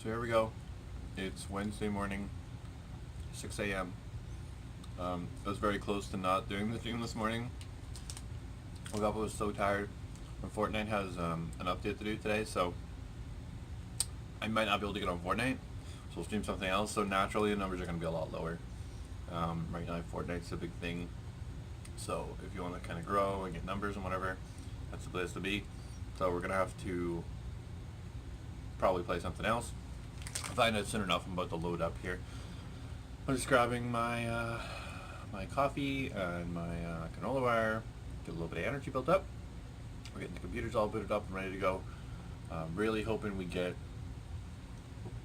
So here we go. It's Wednesday morning, 6 a.m. I was very close to not doing the stream this morning. Woke up, I was so tired. And Fortnite has an update to do today, so I might not be able to get on Fortnite. So we'll stream something else. So naturally, the numbers are going to be a lot lower. Right now, Fortnite's a big thing. So if you want to kind of grow and get numbers and whatever, that's the place to be. So we're going to have to probably play something else. I'll find out soon enough. I'm about to load up here. I'm just grabbing my my coffee and my canola wire, get a little bit of energy built up. We're getting the computers all booted up and ready to go. Really hoping we get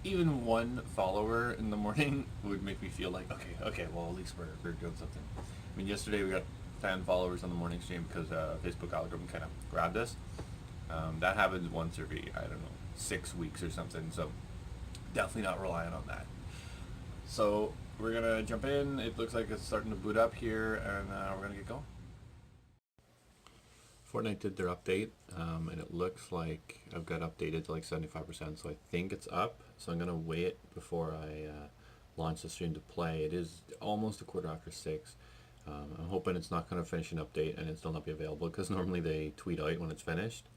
even one follower in the morning would make me feel like, okay, well at least we're doing something. I mean, yesterday we got 10 followers on the morning stream because Facebook algorithm kind of grabbed us. That happens once every, I don't know, 6 weeks or something, so definitely not relying on that. So we're gonna jump in. It looks like it's starting to boot up here, and we're gonna get going. Fortnite did their update, and it looks like I've got updated to like 75%, so I think it's up. So I'm gonna wait before I launch the stream to play. It is almost 6:15. I'm hoping it's not gonna finish an update and it'll still not be available, because normally they tweet out when it's finished,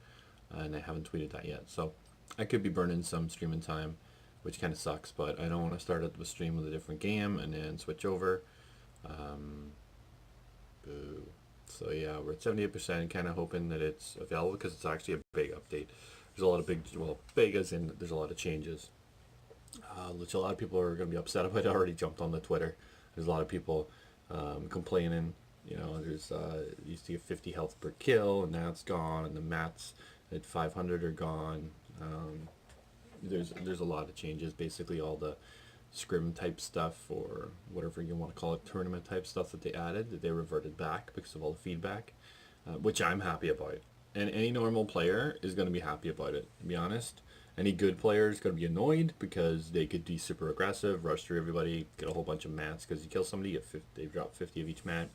and they haven't tweeted that yet. So I could be burning some streaming time, which kind of sucks, but I don't want to start up the stream with a different game and then switch over. Boo. So yeah, we're at 78%, kind of hoping that it's available, because it's actually a big update. There's a lot of big as in there's a lot of changes, which a lot of people are going to be upset about. I already jumped on the Twitter. There's a lot of people complaining. You know, there's used to get 50 health per kill, and now it's gone, and the mats at 500 are gone. There's a lot of changes. Basically, all the scrim type stuff, or whatever you want to call it, tournament type stuff that they added, that they reverted back because of all the feedback, which I'm happy about. And any normal player is going to be happy about it, to be honest. Any good player is going to be annoyed because they could be super aggressive, rush through everybody, get a whole bunch of mats, because you kill somebody, they drop 50 of each mat,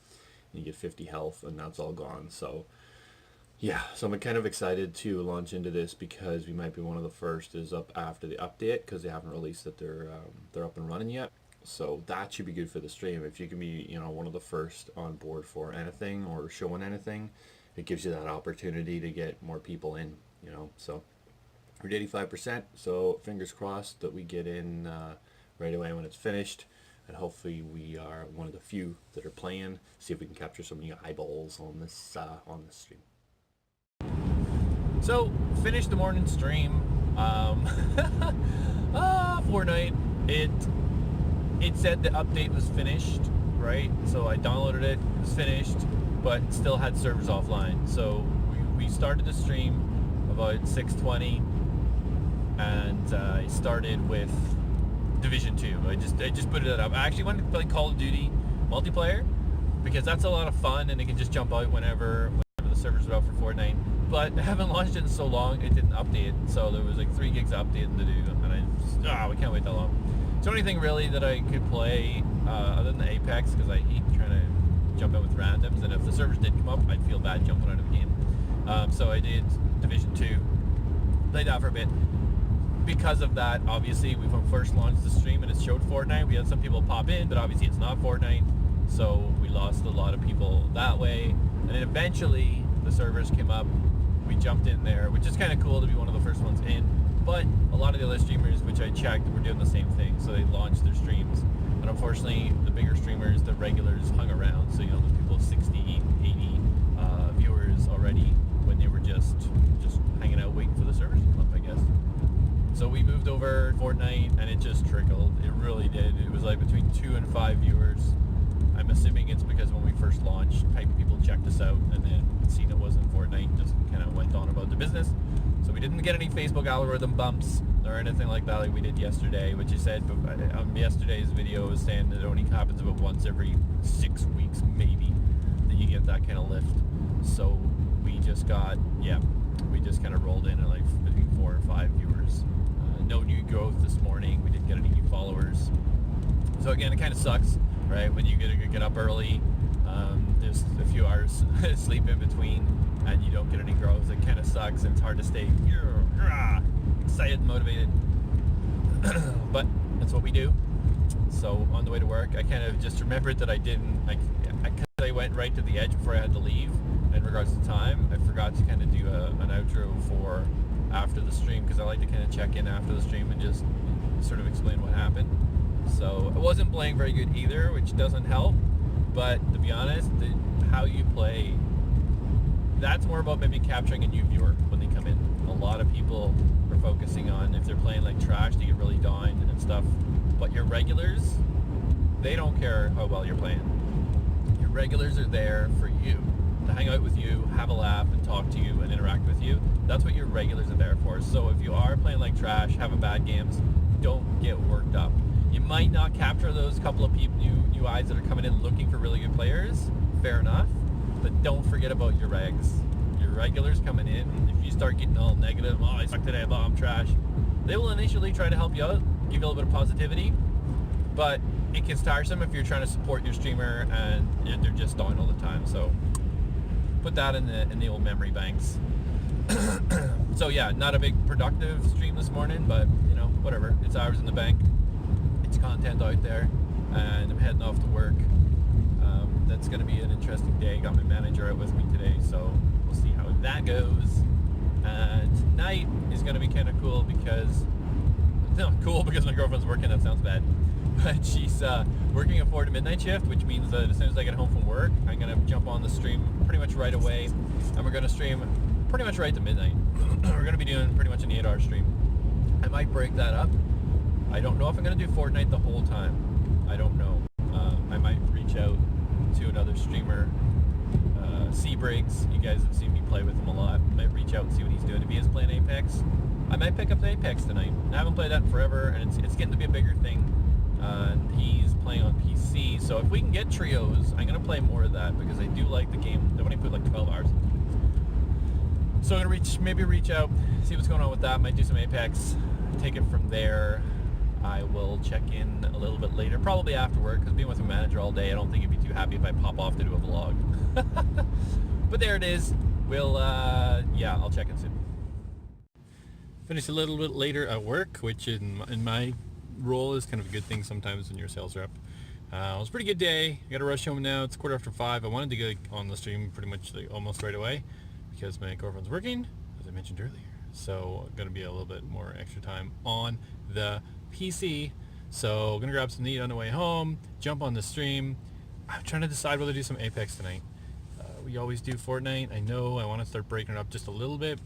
and you get 50 health, and that's all gone. So yeah, so I'm kind of excited to launch into this, because we might be one of the first is up after the update, because they haven't released that they're up and running yet. So that should be good for the stream. If you can be, you know, one of the first on board for anything or showing anything, it gives you that opportunity to get more people in, you know. So we're at 85%, so fingers crossed that we get in right away when it's finished, and hopefully we are one of the few that are playing. See if we can capture some new eyeballs on this stream. So, finished the morning stream. Fortnite. It said the update was finished, right? So I downloaded it, it was finished, but still had servers offline. So we started the stream about 6:20, and I started with Division 2. I just put it up. I actually wanted to play Call of Duty multiplayer, because that's a lot of fun, and it can just jump out whenever the servers are out for Fortnite. But I haven't launched it in so long, it didn't update. So there was like 3 gigs updating to do, and we can't wait that long. It's the only thing really that I could play other than the Apex, because I hate trying to jump in with randoms, and if the servers did come up, I'd feel bad jumping out of the game. So I did Division 2, played that for a bit. Because of that, obviously, we first launched the stream and it showed Fortnite. We had some people pop in, but obviously it's not Fortnite, so we lost a lot of people that way. And then eventually the servers came up. We jumped in there, which is kind of cool to be one of the first ones in. But a lot of the other streamers, which I checked, were doing the same thing, so they launched their streams. But unfortunately, the bigger streamers, the regulars, hung around. So, you know, those people 60, 80 viewers already, when they were just hanging out waiting for the servers to come up, I guess. So we moved over Fortnite, and it just trickled. It really did. It was like between 2 and 5 viewers. I'm assuming it's because when we first launched, people checked us out, and then seen it wasn't Fortnite, just kind of went on about the business. So we didn't get any Facebook algorithm bumps or anything like that like we did yesterday, which you said on yesterday's video was saying that it only happens about once every 6 weeks maybe that you get that kind of lift. So we just kind of rolled in at like between 4 and 5 viewers. No new growth this morning. We didn't get any new followers. So again, it kind of sucks, right? When you get up early, there's a few hours sleep in between, and you don't get any growth. It kind of sucks, and it's hard to stay excited and motivated. But that's what we do. So on the way to work, I kind of just remembered that I didn't, I went right to the edge before I had to leave. In regards to time, I forgot to kind of do an outro for after the stream, because I like to kind of check in after the stream and just sort of explain what happened. So I wasn't playing very good either, which doesn't help. But to be honest, how you play, that's more about maybe capturing a new viewer when they come in. A lot of people are focusing on if they're playing like trash, they get really down and stuff. But your regulars, they don't care how well you're playing. Your regulars are there for you, to hang out with you, have a laugh, and talk to you and interact with you. That's what your regulars are there for. So if you are playing like trash, having bad games, don't get worked up. You might not capture those couple of people, new eyes that are coming in looking for really good players. Fair enough. But don't forget about your regs. Your regulars coming in, if you start getting all negative, oh, I suck today, oh, I'm trash, they will initially try to help you out, give you a little bit of positivity, but it gets tiresome if you're trying to support your streamer and they're just down all the time. So put that in the old memory banks. So yeah, not a big productive stream this morning, but you know, whatever. It's hours in the bank. It's content out there, and I'm heading off to work. That's going to be an interesting day. Got my manager out with me today, so we'll see how that goes. Tonight is going to be kind of cool because, no, cool because my girlfriend's working. That sounds bad. But she's working a 4 to midnight shift, which means that as soon as I get home from work, I'm going to jump on the stream pretty much right away, and we're going to stream pretty much right to midnight. We're going to be doing pretty much an 8-hour stream. I might break that up. I don't know if I'm going to do Fortnite the whole time. I don't know. I might reach out to another streamer, Seabriggs. You guys have seen me play with him a lot. I might reach out and see what he's doing. If he is playing Apex, I might pick up the Apex tonight. I haven't played that in forever, and it's getting to be a bigger thing. He's playing on PC, so if we can get trios, I'm going to play more of that because I do like the game. I've only put like 12 hours into it. So I'm going to reach out, see what's going on with that. Might do some Apex, take it from there. I will check in a little bit later, probably after work, because being with a manager all day, I don't think he'd be too happy if I pop off to do a vlog. But there it is. Yeah, I'll check in soon. Finished a little bit later at work, which in my role is kind of a good thing sometimes when you're a sales rep. It was a pretty good day. I got to rush home now. It's 5:15. I wanted to get on the stream pretty much almost right away because my girlfriend's working, as I mentioned earlier. So going to be a little bit more extra time on the PC. So I'm going to grab some to eat on the way home, jump on the stream. I'm trying to decide whether to do some Apex tonight. We always do Fortnite. I know I want to start breaking it up just a little bit.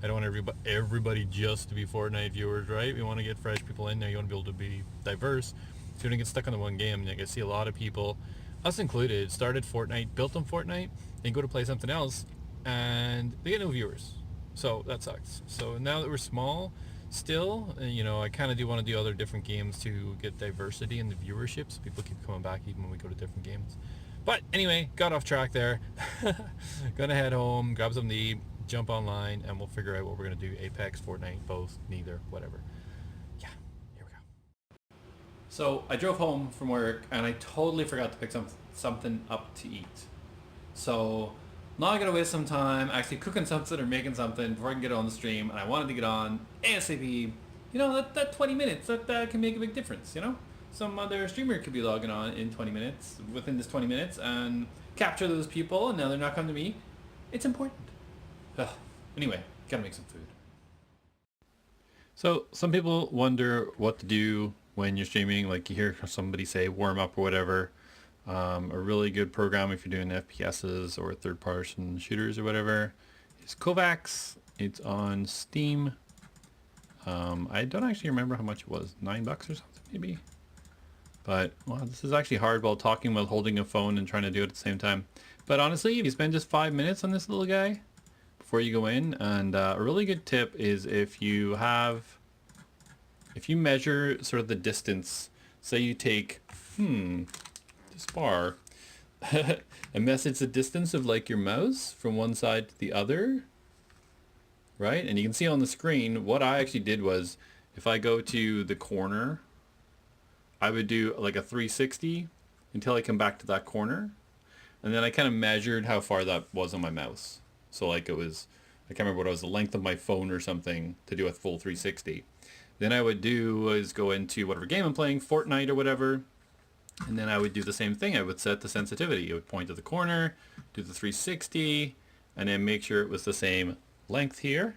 I don't want everybody just to be Fortnite viewers, right? We want to get fresh people in there. You want to be able to be diverse. So you don't get stuck on the one game. Like I see a lot of people, us included, started Fortnite, built on Fortnite, and go to play something else, and they get no viewers. So that sucks. So now that we're small, still, you know, I kind of do want to do other different games to get diversity in the viewership, so people keep coming back even when we go to different games. But anyway, got off track there. Gonna head home, grab something to eat, jump online, and we'll figure out what we're gonna do. Apex, Fortnite, both, neither, whatever. Yeah, here we go. So I drove home from work and I totally forgot to pick something up to eat. So now I gotta waste some time actually cooking something or making something before I can get on the stream, and I wanted to get on ASAP. You know, that 20 minutes, that can make a big difference, you know? Some other streamer could be logging on in 20 minutes, within this 20 minutes, and capture those people, and now they're not coming to me. It's important. Ugh. Anyway, gotta make some food. So some people wonder what to do when you're streaming, like you hear somebody say warm up or whatever. A really good program if you're doing FPSs or third-person shooters or whatever is Kovacs. It's on Steam. I don't actually remember how much it was, $9 or something maybe. But, well, this is actually hard while talking while holding a phone and trying to do it at the same time. But honestly, if you spend just 5 minutes on this little guy before you go in, and a really good tip is if you measure sort of the distance, say you take, this bar, and message the distance of like your mouse from one side to the other, right? And you can see on the screen, what I actually did was, if I go to the corner, I would do like a 360 until I come back to that corner. And then I kind of measured how far that was on my mouse. So like it was, I can't remember what it was, the length of my phone or something to do a full 360. then I would do is go into whatever game I'm playing, Fortnite or whatever, and then I would do the same thing. I would set the sensitivity. It would point to the corner, do the 360, and then make sure it was the same length here.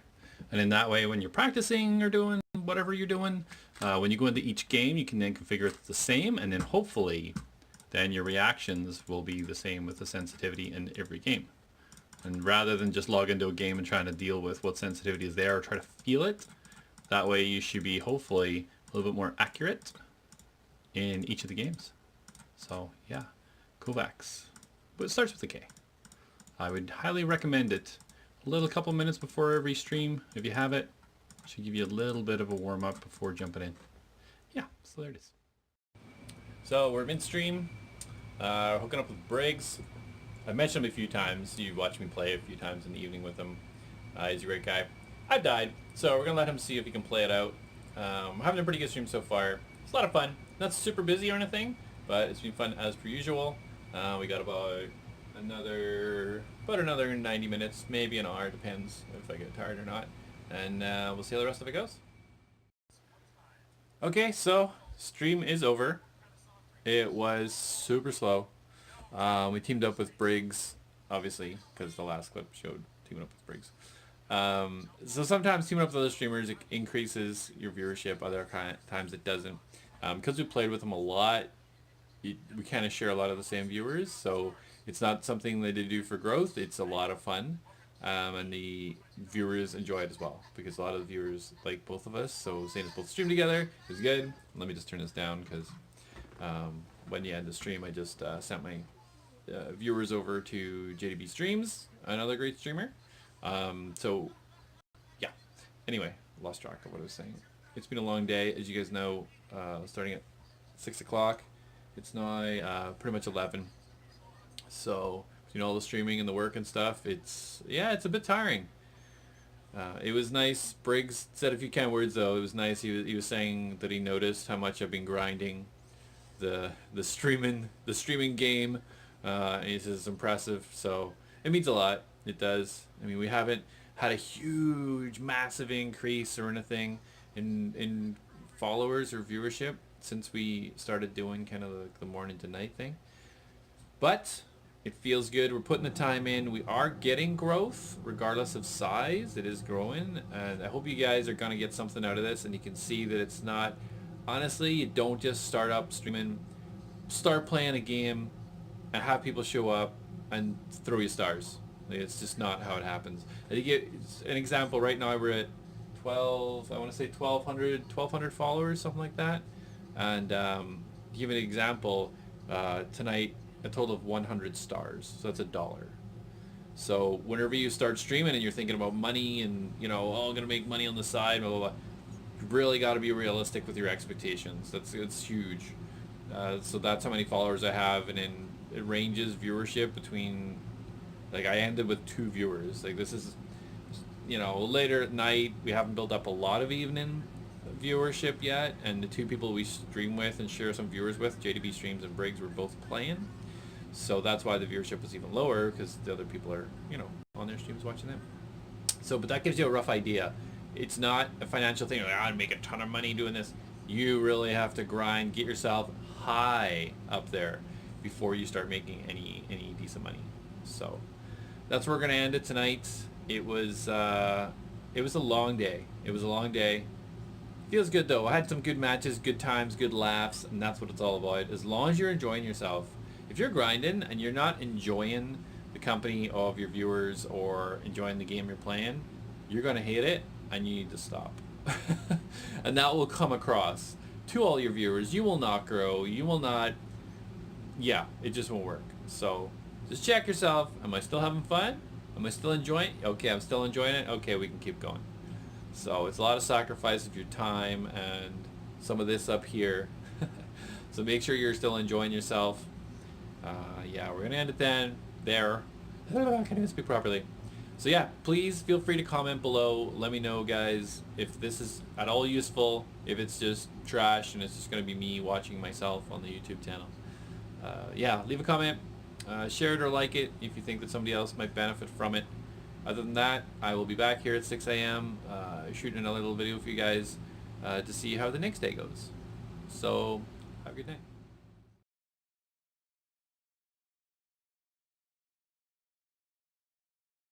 And in that way, when you're practicing or doing whatever you're doing, when you go into each game, you can then configure it the same, and then hopefully then your reactions will be the same with the sensitivity in every game. And rather than just log into a game and trying to deal with what sensitivity is there or try to feel it, that way you should be hopefully a little bit more accurate in each of the games. So yeah, Kovacs. But it starts with a K. I would highly recommend it. A little couple minutes before every stream, if you have it. Should give you a little bit of a warm up before jumping in. Yeah, so there it is. So we're midstream, hooking up with Briggs. I've mentioned him a few times. You watched me play a few times in the evening with him. He's a great guy. I've died, so we're gonna let him see if he can play it out. We're having a pretty good stream so far. It's a lot of fun. Not super busy or anything, but it's been fun as per usual. We got about another 90 minutes, maybe an hour, depends if I get tired or not. And we'll see how the rest of it goes. Okay, so stream is over. It was super slow. We teamed up with Briggs, obviously, because the last clip showed teaming up with Briggs. So sometimes teaming up with other streamers, it increases your viewership. Other times it doesn't. Because we played with them a lot, we kind of share a lot of the same viewers. So it's not something that they do for growth. It's a lot of fun. And the viewers enjoy it as well, because a lot of the viewers like both of us. So seeing us both stream together is good. Let me just turn this down, because when you end the stream, I just sent my viewers over to JDB Streams, another great streamer. So yeah, anyway, lost track of what I was saying. It's been a long day, as you guys know, starting at 6 o'clock. It's now pretty much 11. So all the streaming and the work and stuff, it's a bit tiring. It was nice. Briggs said a few kind words though. It was nice. He was saying that he noticed how much I've been grinding the streaming game. He says it's impressive, so it means a lot. It does. I mean, we haven't had a huge, massive increase or anything in followers or viewership since we started doing kind of the morning to night thing, but it feels good. We're putting the time in. We are getting growth regardless of size. It is growing, and I hope you guys are going to get something out of this, and you can see that it's not, honestly, you don't just start up streaming, start playing a game and have people show up and throw you stars. It's just not how it happens. And to get an example, right now we're at 1,200 followers, something like that. And to give an example, tonight a total of 100 stars, so that's $1. So whenever you start streaming and you're thinking about money and I'm gonna make money on the side, blah blah blah, you really got to be realistic with your expectations. It's huge. So that's how many followers I have, and then it ranges viewership between, like, I ended with 2 viewers. Like, this is later at night. We haven't built up a lot of evening viewership yet, and the 2 people we stream with and share some viewers with, JDB Streams and Briggs, were both playing. So that's why the viewership was even lower, because the other people are, on their streams watching them. So, but that gives you a rough idea. It's not a financial thing, like, I'd make a ton of money doing this. You really have to grind, get yourself high up there before you start making any decent money. So that's where we're gonna end it tonight. It was a long day. It was a long day. Feels good though. I had some good matches, good times, good laughs, and that's what it's all about. As long as you're enjoying yourself. If you're grinding and you're not enjoying the company of your viewers or enjoying the game you're playing, you're gonna hate it, and you need to stop. And that will come across to all your viewers. You will not grow. You will not. Yeah, it just won't work. So just check yourself. Am I still having fun? Am I still enjoying it? Okay, I'm still enjoying it. Okay, we can keep going. So it's a lot of sacrifice of your time and some of this up here. So make sure you're still enjoying yourself. Yeah, we're gonna end it then. There. I can't even speak properly. So yeah, please feel free to comment below. Let me know, guys, if this is at all useful, if it's just trash and it's just gonna be me watching myself on the YouTube channel. Yeah, leave a comment, share it or like it if you think that somebody else might benefit from it. Other than that, I will be back here at 6 a.m. Shooting another little video for you guys. to see how the next day goes. So have a good day.